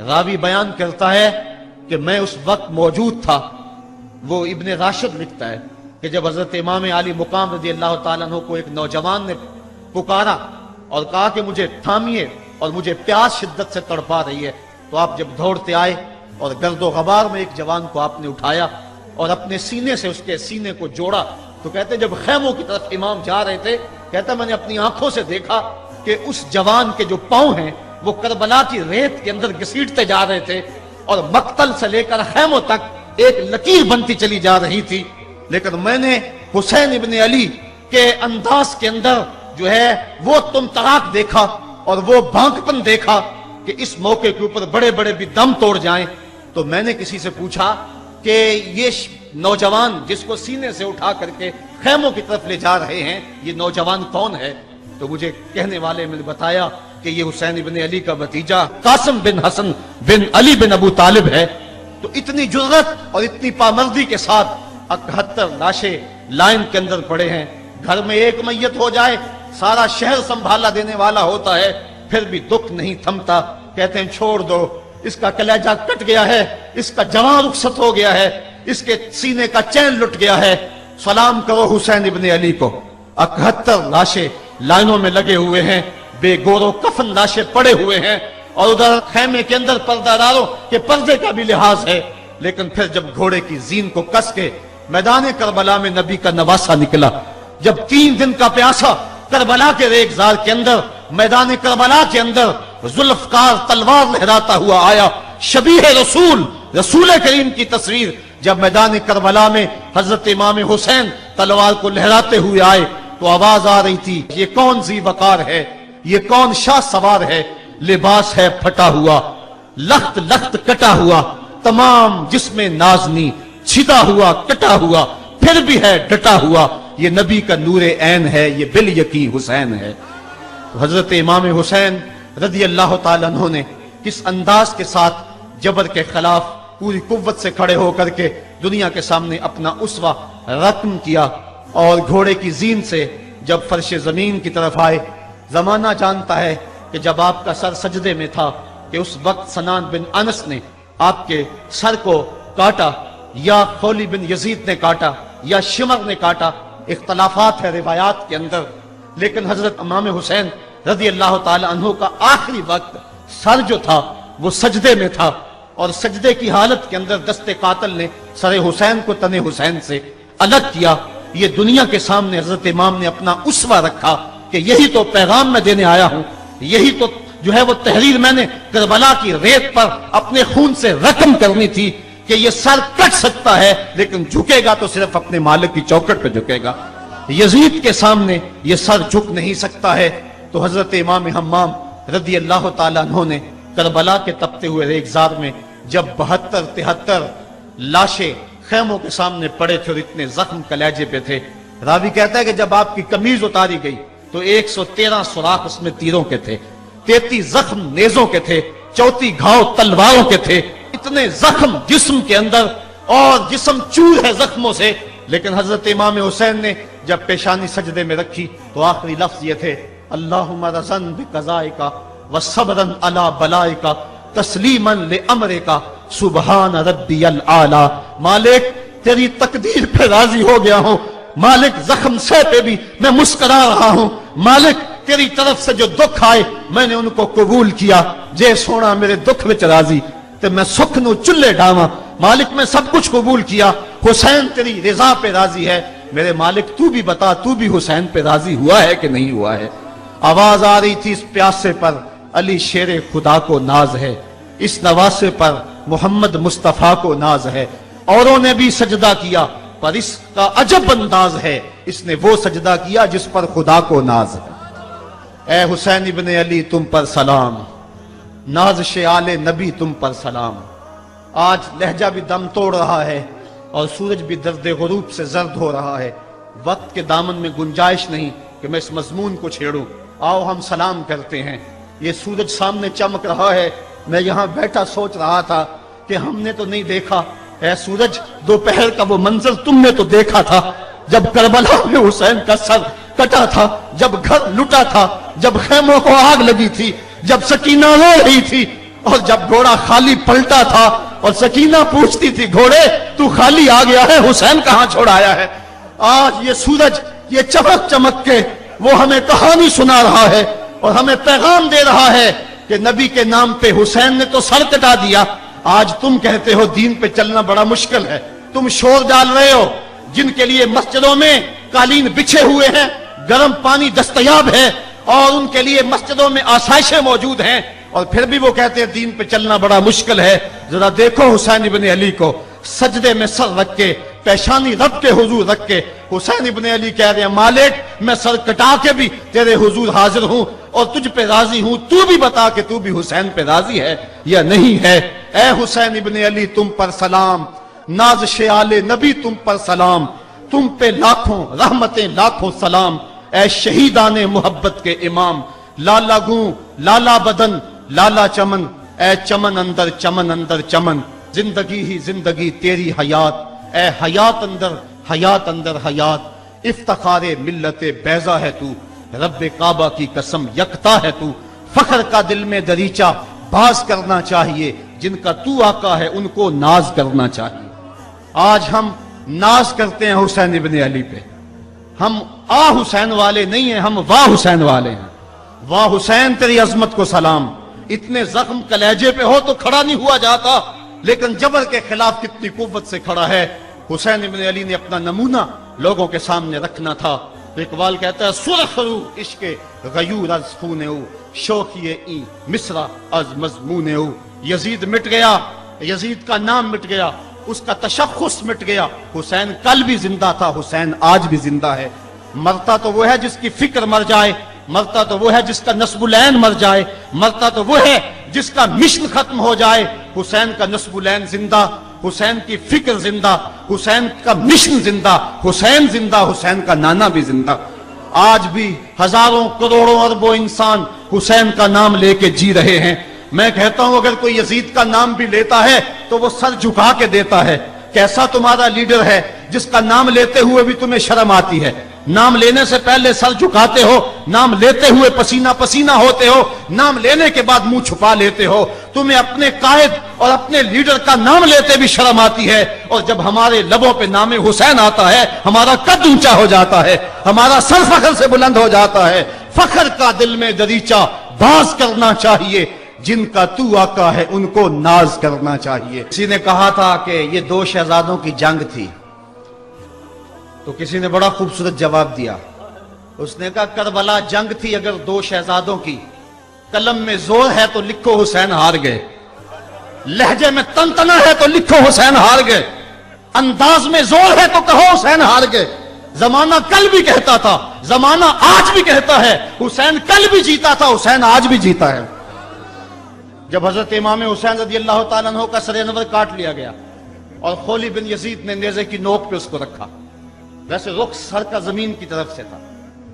راوی بیان کرتا ہے کہ میں اس وقت موجود تھا. وہ ابن راشد لکھتا ہے کہ جب حضرت امام علی مقام رضی اللہ تعالیٰ عنہ کو ایک نوجوان نے پکارا اور کہا کہ مجھے تھامیے اور مجھے پیاس شدت سے تڑپا رہی ہے، تو آپ جب دوڑتے آئے اور گرد و غبار میں ایک جوان کو آپ نے اٹھایا اور اپنے سینے سے اس کے سینے کو جوڑا. تو کہتے جب خیموں کی طرف امام جا رہے تھے، کہتا میں نے اپنی آنکھوں سے دیکھا کہ اس جوان کے جو پاؤں ہیں وہ کربلا کی ریت کے اندر گھسیٹتے جا رہے تھے اور مقتل سے لے کر خیموں تک ایک لکیر بنتی چلی جا رہی تھی. لیکن میں نے حسین ابن علی کے انداز کے اندر جو ہے وہ تم تراک دیکھا اور وہ بھانکپن دیکھا کہ اس موقع کے اوپر بڑے بڑے بھی دم توڑ جائیں. تو میں نے کسی سے پوچھا کہ یہ نوجوان جس کو سینے سے اٹھا کر کے خیموں کی طرف لے جا رہے ہیں یہ نوجوان کون ہے؟ تو مجھے کہنے والے میں نے بتایا کہ یہ حسین ابن علی کا بھتیجا قاسم بن حسن بن علی بن ابو طالب ہے. تو اتنی جرأت اور اتنی پامردی کے ساتھ 71 لاشیں لائن کے اندر پڑے ہیں. گھر میں ایک میت ہو جائے سارا شہر سنبھالا دینے والا ہوتا ہے، پھر بھی دکھ نہیں تھمتا. کہتے ہیں چھوڑ دو، اس کا کلیجہ کٹ گیا ہے، اس کا جوان رخصت ہو گیا ہے، اس کے سینے کا چین لٹ گیا ہے، سلام کرو حسین ابن علی کو. 71 لاشیں لائنوں میں لگے ہوئے ہیں، بے گور و کفن لاشیں پڑے ہوئے ہیں، اور ادھر خیمے کے اندر پردہ داروں کے پردے کا بھی لحاظ ہے. لیکن پھر جب گھوڑے کی زین کو کس کے میدان کربلا میں نبی کا نواسا نکلا، جب 3 دن کا پیاسا کربلا کے ریگزار کے اندر میدان کربلا کے اندر ذوالفقار تلوار لہراتا ہوا آیا، شبیہ رسول کریم کی تصویر جب میدان کربلا میں حضرت امام حسین تلوار کو لہراتے ہوئے آئے تو آواز آ رہی تھی یہ کون ذی وقار ہے، یہ کون شاہ سوار ہے، لباس ہے پھٹا ہوا، لخت لخت کٹا ہوا، تمام جسم نازنی چھتا ہوا کٹا ہوا، پھر بھی ہے ڈٹا ہوا، یہ نبی کا نور عین ہے، یہ بالیقین حسین ہے. حضرت امام حسین رضی اللہ تعالیٰ عنہ نے کس انداز کے ساتھ جبر کے خلاف پوری قوت سے کھڑے ہو کر کے دنیا کے سامنے اپنا اسوہ رقم کیا، اور گھوڑے کی زین سے جب فرش زمین کی طرف آئے. زمانہ جانتا ہے کہ جب آپ کا سر سجدے میں تھا کہ اس وقت سنان بن انس نے آپ کے سر کو کاٹا، یا خولی بن یزید نے کاٹا، یا شمر نے کاٹا، اختلافات ہے روایات کے اندر. لیکن حضرت امام حسین رضی اللہ تعالی عنہ کا آخری وقت سر جو تھا وہ سجدے میں تھا، اور سجدے کی حالت کے اندر دست قاتل نے سر حسین کو تن حسین سے الگ کیا. یہ دنیا کے سامنے حضرت امام نے اپنا اسوہ رکھا کہ یہی تو پیغام میں دینے آیا ہوں، یہی تو جو ہے وہ تحریر میں نے کربلا کی ریت پر اپنے خون سے رقم کرنی تھی کہ یہ سر کٹ سکتا ہے لیکن جھکے گا تو صرف اپنے مالک کی چوکٹ پہ جھکے گا، یزید کے سامنے یہ سر جھک نہیں سکتا ہے. تو حضرت امام حمام رضی اللہ تعالیٰ عنہ نے کربلا کے تپتے ہوئے ریگزار میں جب 72-73 لاشیں خیموں کے سامنے پڑے تھے اور اتنے زخم کلیجے پہ تھے، راوی کہتا ہے کہ جب آپ کی قمیض اتاری گئی تو 113 سوراخ اس میں تیروں کے تھے، 33 زخم نیزوں کے تھے، 34 گھاؤ تلواروں کے تھے، اتنے زخم جسم کے اندر اور جسم چور ہے زخموں سے. لیکن حضرت امام حسین نے جب پیشانی سجدے میں رکھی تو آخری لفظ یہ تھے اللہم رضن بقضائکا وصبرن علی بلائکا تسلیما لامرکا سبحان ربی العالی. مالک تیری تقدیر پہ راضی ہو گیا ہوں، مالک زخم سے پہ بھی میں مسکرا رہا ہوں، مالک تیری طرف سے جو دکھ آئے میں نے ان کو قبول کیا، جے سونا میرے دکھ وچ راضی تے میں سکھ نو چلے ڈاواں. مالک میں سب کچھ قبول کیا، حسین تیری رضا پہ راضی ہے، میرے مالک تو بھی بتا تو بھی حسین پہ راضی ہوا ہے کہ نہیں ہوا ہے. آواز آ رہی تھی اس پیاسے پر علی شیر خدا کو ناز ہے، اس نواسے پر محمد مصطفیٰ کو ناز ہے. اوروں نے بھی سجدہ کیا پر اس کا عجب انداز ہے، اس نے وہ سجدہ کیا جس پر خدا کو ناز ہے. اے حسین ابن علی تم پر سلام، نازش آل نبی تم پر سلام. آج لہجہ بھی دم توڑ رہا ہے اور سورج بھی درد غروب سے زرد ہو رہا ہے. وقت کے دامن میں گنجائش نہیں کہ میں اس مضمون کو چھیڑوں. آؤ ہم سلام کرتے ہیں. یہ سورج سامنے چمک رہا ہے، میں یہاں بیٹھا سوچ رہا تھا کہ ہم نے تو نہیں دیکھا. اے سورج دوپہر کا وہ منظر تم نے تو دیکھا تھا جب کربلا میں حسین کا سر کٹا تھا، جب گھر لٹا تھا، جب خیموں کو آگ لگی تھی، جب سکینہ رو رہی تھی. اور جب گھوڑا خالی پلٹا تھا اور سکینہ پوچھتی تھی گھوڑے تو خالی آ گیا ہے، حسین کہاں چھوڑ آیا ہے؟ آج یہ سورج یہ چمک چمک کے وہ ہمیں کہانی سنا رہا ہے اور ہمیں پیغام دے رہا ہے کہ نبی کے نام پہ حسین نے تو سر کٹا دیا. آج تم کہتے ہو دین پہ چلنا بڑا مشکل ہے. تم شور ڈال رہے ہو جن کے لیے مسجدوں میں قالین بچھے ہوئے ہیں، گرم پانی دستیاب ہے اور ان کے لیے مسجدوں میں آسائشیں موجود ہیں، اور پھر بھی وہ کہتے ہیں دین پہ چلنا بڑا مشکل ہے. ذرا دیکھو حسین ابن علی کو سجدے میں سر رکھ کے، پیشانی رب کے حضور رکھ کے حسین ابن علی کہہ رہے ہیں مالک میں سر کٹا کے بھی تیرے حضور حاضر ہوں اور تجھ پہ راضی ہوں، تو بھی بتا کہ تو بھی حسین پہ راضی ہے یا نہیں ہے. اے حسین ابن علی تم پر سلام، ناز شیال نبی تم پر سلام، تم پہ لاکھوں رحمتیں لاکھوں سلام. اے شہیدان محبت کے امام، لالا گوں لالا بدن لالا چمن، اے چمن اندر چمن اندر چمن، زندگی ہی زندگی تیری حیات، اے حیات اندر حیات، افتخار ملت بیضا ہے تو، رب کعبہ کی قسم یکتا ہے تو. فخر کا دل میں دریچہ باز کرنا چاہیے، جن کا تو آقا ہے ان کو ناز کرنا چاہیے. آج ہم ناز کرتے ہیں حسین ابن علی پہ. ہم حسین والے نہیں ہیں، ہم واہ حسین والے ہیں. واہ حسین تیری عظمت کو سلام. اتنے زخم کلیجے پہ ہو تو کھڑا نہیں ہوا جاتا، لیکن جبر کے خلاف کتنی قوت سے کھڑا ہے. حسین ابن علی نے اپنا نمونہ لوگوں کے سامنے رکھنا تھا. اقبال کہتا ہے سرخ رو عشق غیور از خون او، شوخی ای مصرع از مضمون او. یزید مٹ گیا، یزید کا نام مٹ گیا، اس کا تشخص مٹ گیا. حسین کل بھی زندہ تھا، حسین آج بھی زندہ ہے. مرتا تو وہ ہے جس کی فکر مر جائے، مرتا تو وہ ہے جس کا نسب العین مر جائے، مرتا تو وہ ہے جس کا مشن ختم ہو جائے. حسین کا نسب العین زندہ، حسین کی فکر زندہ، حسین کا مشن زندہ، حسین زندہ، حسین کا نانا بھی زندہ. آج بھی ہزاروں کروڑوں اربوں انسان حسین کا نام لے کے جی رہے ہیں. میں کہتا ہوں اگر کوئی یزید کا نام بھی لیتا ہے تو وہ سر جھکا کے دیتا ہے. کیسا تمہارا لیڈر ہے جس کا نام لیتے ہوئے بھی تمہیں شرم آتی ہے؟ نام لینے سے پہلے سر جھکاتے ہو، نام لیتے ہوئے پسینہ پسینہ ہوتے ہو، نام لینے کے بعد منہ چھپا لیتے ہو. تمہیں اپنے قائد اور اپنے لیڈر کا نام لیتے بھی شرم آتی ہے، اور جب ہمارے لبوں پہ نام حسین آتا ہے ہمارا قد اونچا ہو جاتا ہے، ہمارا سر فخر سے بلند ہو جاتا ہے. فخر کا دل میں دریچہ باز کرنا چاہیے، جن کا تو آقا ہے ان کو ناز کرنا چاہیے. کسی نے کہا تھا کہ یہ دو شہزادوں کی جنگ تھی، تو کسی نے بڑا خوبصورت جواب دیا. اس نے کہا کربلا جنگ تھی اگر دو شہزادوں کی، قلم میں زور ہے تو لکھو حسین ہار گئے، لہجے میں تنتنا ہے تو لکھو حسین ہار گئے، انداز میں زور ہے تو کہو حسین ہار گئے. زمانہ کل بھی کہتا تھا، زمانہ آج بھی کہتا ہے، حسین کل بھی جیتا تھا، حسین آج بھی جیتا ہے. جب حضرت امام حسین رضی اللہ تعالیٰ عنہ کا سر انور کاٹ لیا گیا اور خولی بن یزید نے نیزے کی نوک پہ اس کو رکھا، ویسے رخ سر کا زمین کی طرف سے تھا.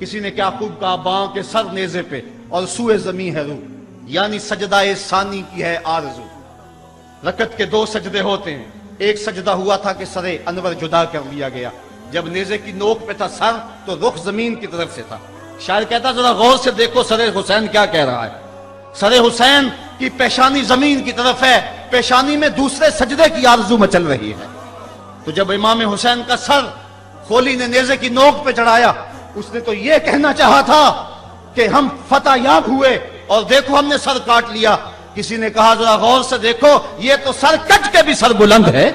کسی نے کیا خوب کہا، باں کے سر نیزے پہ اور سوئے زمین ہے روح، یعنی سجدہ ثانی کی ہے آرزو. رکعت کے دو سجدے ہوتے ہیں، ایک سجدہ ہوا تھا کہ سر انور جدا کر لیا گیا. جب نیزے کی نوک پہ تھا سر تو رخ زمین کی طرف سے تھا. شاعر کہتا ذرا غور سے دیکھو سر حسین کیا کہہ رہا ہے. سر حسین کی پیشانی زمین کی طرف ہے، پیشانی میں دوسرے سجدے کی آرزو مچل رہی ہے. تو جب امام حسین کا سر خولی نے نیزے کی نوک پہ چڑھایا، اس نے تو یہ کہنا چاہا تھا کہ ہم فتح یاب ہوئے اور دیکھو ہم نے سر کاٹ لیا. کسی نے کہا ذرا غور سے دیکھو یہ تو سر کٹ کے بھی سر بلند ہے،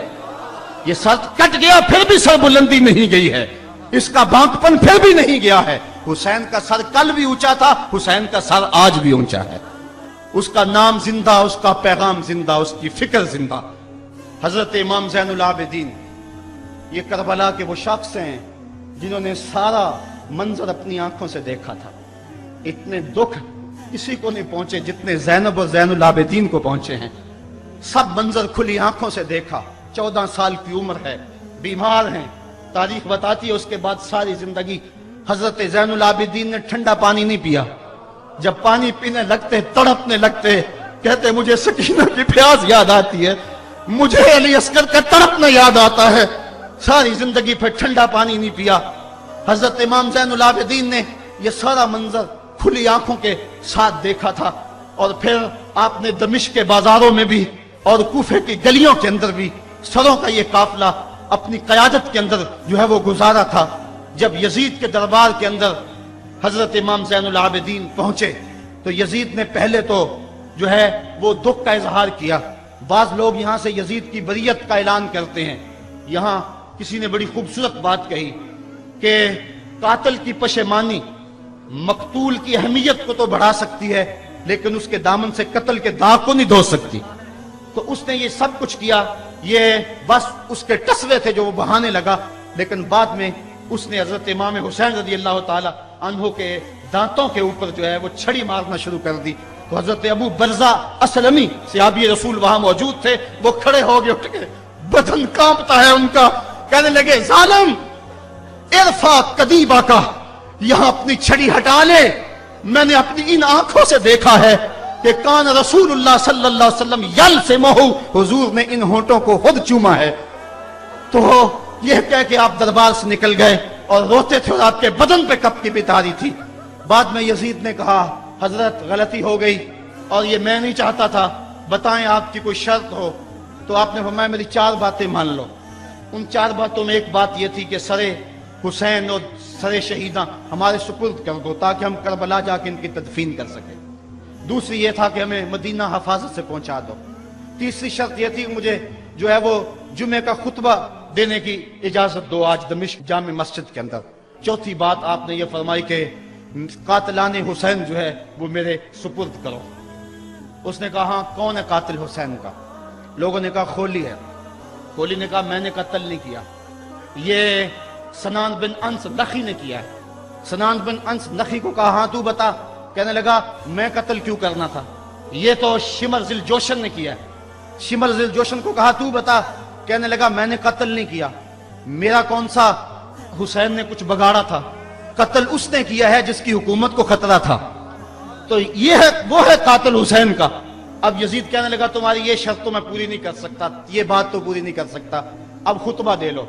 یہ سر کٹ گیا پھر بھی سر بلندی نہیں گئی ہے، اس کا بانکپن پھر بھی نہیں گیا ہے. حسین کا سر کل بھی اونچا تھا، حسین کا سر آج بھی اونچا ہے. اس کا نام زندہ، اس کا پیغام زندہ، اس کی فکر زندہ. حضرت امام زین العابدین یہ کربلا کے وہ شخص ہیں جنہوں نے سارا منظر اپنی آنکھوں سے دیکھا تھا. اتنے دکھ کسی کو نہیں پہنچے جتنے زینب اور زین العابدین کو پہنچے ہیں. سب منظر کھلی آنکھوں سے دیکھا. 14 سال کی عمر ہے، بیمار ہیں. تاریخ بتاتی ہے اس کے بعد ساری زندگی حضرت زین العابدین نے ٹھنڈا پانی نہیں پیا. جب پانی پینے لگتے تڑپنے لگتے، کہتے مجھے سکینہ کی پیاس یاد آتی ہے، مجھے علی اصغر کا تڑپنا یاد آتا ہے. ساری زندگی پھر ٹھنڈا پانی نہیں پیا. حضرت امام زین العابدین نے یہ سارا منظر کھلی آنکھوں کے ساتھ دیکھا تھا. اور پھر آپ نے دمشق کے بازاروں میں بھی اور کوفے کی گلیوں کے اندر بھی سروں کا یہ قافلہ اپنی قیادت کے اندر جو ہے وہ گزارا تھا۔ جب یزید کے دربار کے اندر حضرت امام زین العابدین پہنچے تو یزید نے پہلے تو جو ہے وہ دکھ کا اظہار کیا۔ بعض لوگ یہاں سے یزید کی بریت کا اعلان کرتے ہیں۔ یہاں کسی نے بڑی خوبصورت بات کہی کہ قاتل کی پشیمانی مقتول کی اہمیت کو تو بڑھا سکتی ہے لیکن اس کے دامن سے قتل کے داغ کو نہیں دھو سکتی۔ تو اس نے یہ سب کچھ کیا، یہ بس اس کے ٹسوے تھے جو وہ بہانے لگا، لیکن بعد میں اس نے حضرت امام حسین رضی اللہ تعالی عنہ کے دانتوں کے اوپر جو ہے وہ چھڑی مارنا شروع کر دی۔ تو حضرت ابو برزہ اسلمی صحابی رسول وہاں موجود تھے، وہ کھڑے ہو گئے، اٹھ گئے، بدن کانپتا ہے ان کا، کہنے لگے ظالم ارفع قدیبہ کا، یہاں اپنی چھڑی ہٹا لے، میں نے اپنی ان آنکھوں سے دیکھا ہے کہ کان رسول اللہ صلی اللہ علیہ وسلم یلسمہ، حضور نے ان ہونٹوں کو خود چوما ہے۔ تو یہ کہہ کہ آپ دربار سے نکل گئے اور روتے تھے اور آپ کے بدن پہ کپ کی بتاری تھی۔ بعد میں یزید نے کہا حضرت غلطی ہو گئی اور یہ میں نہیں چاہتا تھا، بتائیں آپ کی کوئی شرط ہو۔ تو آپ نے فرمایا میری 4 باتیں مان لو۔ ان 4 باتوں میں ایک بات یہ تھی کہ سر حسین اور سر شہیداں ہمارے سپرد کر دو تاکہ ہم کربلا جا کے ان کی تدفین کر سکیں۔ دوسری یہ تھا کہ ہمیں مدینہ حفاظت سے پہنچا دو۔ تیسری شرط یہ تھی مجھے جو ہے وہ جمعے کا خطبہ دینے کی اجازت دو آج دمشق جامع مسجد کے اندر۔ چوتھی بات آپ نے یہ فرمائی کہ قاتلان حسین جو ہے وہ میرے سپرد کرو۔ اس نے کہا ہاں کون ہے قاتل حسین کا؟ لوگوں نے کہا خولی ہے۔ خولی نے کہا میں نے قتل نہیں کیا، یہ سنان بن انس نخی نے کیا ہے۔ سنان بن انس نخی کو کہا ہاں تو بتا، کہنے لگا میں قتل کیوں کرنا تھا، یہ تو شمر ذل جوشن نے کیا ہے۔ شمر ذل جوشن کو کہا تو بتا، کہنے لگا میں نے قتل نہیں کیا، میرا کون سا حسین نے کچھ بگاڑا تھا، قتل اس نے کیا ہے جس کی حکومت کو خطرہ تھا۔ تو یہ ہے وہ ہے قاتل حسین کا۔ اب یزید کہنے لگا تمہاری یہ شرط تو میں پوری نہیں کر سکتا، یہ بات تو پوری نہیں کر سکتا، اب خطبہ دے لو۔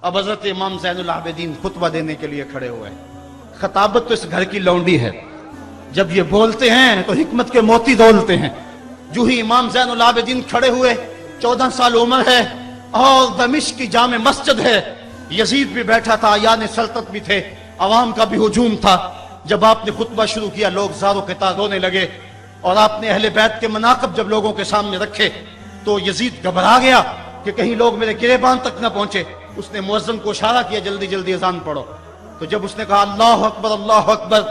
اب حضرت امام زین العابدین خطبہ دینے کے لیے کھڑے ہوئے۔ خطابت تو اس گھر کی لونڈی ہے، جب یہ بولتے ہیں تو حکمت کے موتی دولتے ہیں۔ جو ہی امام زین العابدین کھڑے ہوئے، 14 سال عمر ہے اور دمشق کی جامع مسجد ہے، یزید بھی بیٹھا تھا، یعنی سلطنت بھی تھے، عوام کا بھی ہجوم تھا۔ جب آپ نے خطبہ شروع کیا لوگ زار و قطار رونے لگے، اور آپ نے اہل بیت کے مناقب جب لوگوں کے سامنے رکھے تو یزید گھبرا گیا کہ کہیں لوگ میرے گریبان تک نہ پہنچے۔ اس نے مؤذن کو اشارہ کیا جلدی جلدی اذان پڑھو۔ تو جب اس نے کہا اللہ اکبر اللہ اکبر،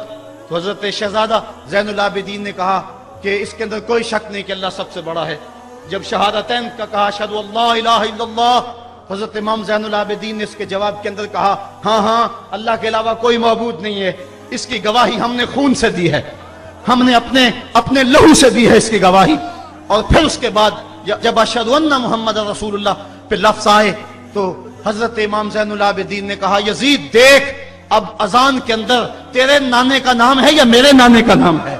تو حضرت شہزادہ زین العابدین نے کہا کہ اس کے اندر کوئی شک نہیں کہ اللہ سب سے بڑا ہے۔ جب شہادتین کا کہا اشہد ان لا الہ الا اللہ، حضرت امام زین العابدین نے اس کے جواب کے اندر کہا ہاں ہاں اللہ کے علاوہ کوئی معبود نہیں ہے، اس کی گواہی ہم نے خون سے دی ہے، ہم نے اپنے لہو سے دی ہے اس کی گواہی۔ اور پھر اس کے بعد جب اشہد ان محمد رسول اللہ پہ لفظ آئے تو حضرت امام زین العابدین نے کہا یزید دیکھ اب اذان کے اندر تیرے نانے کا نام ہے یا میرے نانے کا نام ہے؟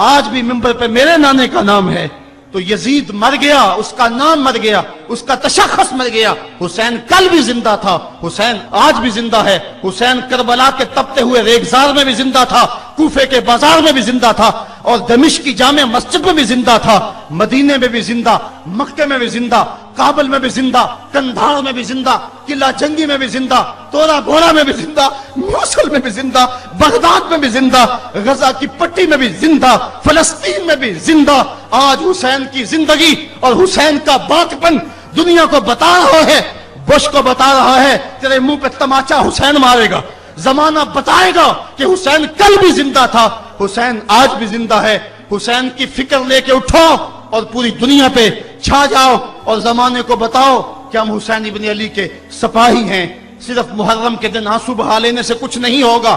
آج بھی منبر پہ میرے نانے کا نام ہے۔ تو یزید مر گیا، اس کا نام مر گیا، اس کا تشخص مر گیا۔ حسین کل بھی زندہ تھا، حسین آج بھی زندہ ہے، حسین کربلا کے تپتے ہوئے ریگزار میں بھی زندہ تھا، کوفے کے بازار میں بھی زندہ تھا، اور دمشق کی جامع مسجد میں بھی زندہ تھا، مدینے میں بھی زندہ، مکے میں بھی زندہ، کابل میں بھی زندہ، کندھار میں بھی زندہ، قلعہ جنگی میں بھی زندہ، تورا بورا میں بھی زندہ، موصل میں بھی زندہ، بغداد میں بھی زندہ، غزہ کی پٹی میں بھی زندہ، فلسطین میں بھی زندہ۔ آج حسین کی زندگی اور حسین کا باقپن دنیا کو بتا رہا ہے، بش کو بتا رہا ہے تیرے منہ پہ تماچا حسین مارے گا۔ زمانہ بتائے گا کہ حسین کل بھی زندہ تھا، حسین آج بھی زندہ ہے۔ حسین کی فکر لے کے اٹھو اور پوری دنیا پہ چھا جاؤ اور زمانے کو بتاؤ کہ ہم حسین ابن علی کے سپاہی ہیں۔ صرف محرم کے دن آنسو بہا لینے سے کچھ نہیں ہوگا۔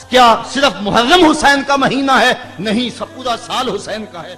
کیا صرف محرم حسین کا مہینہ ہے؟ نہیں، پورا سال حسین کا ہے۔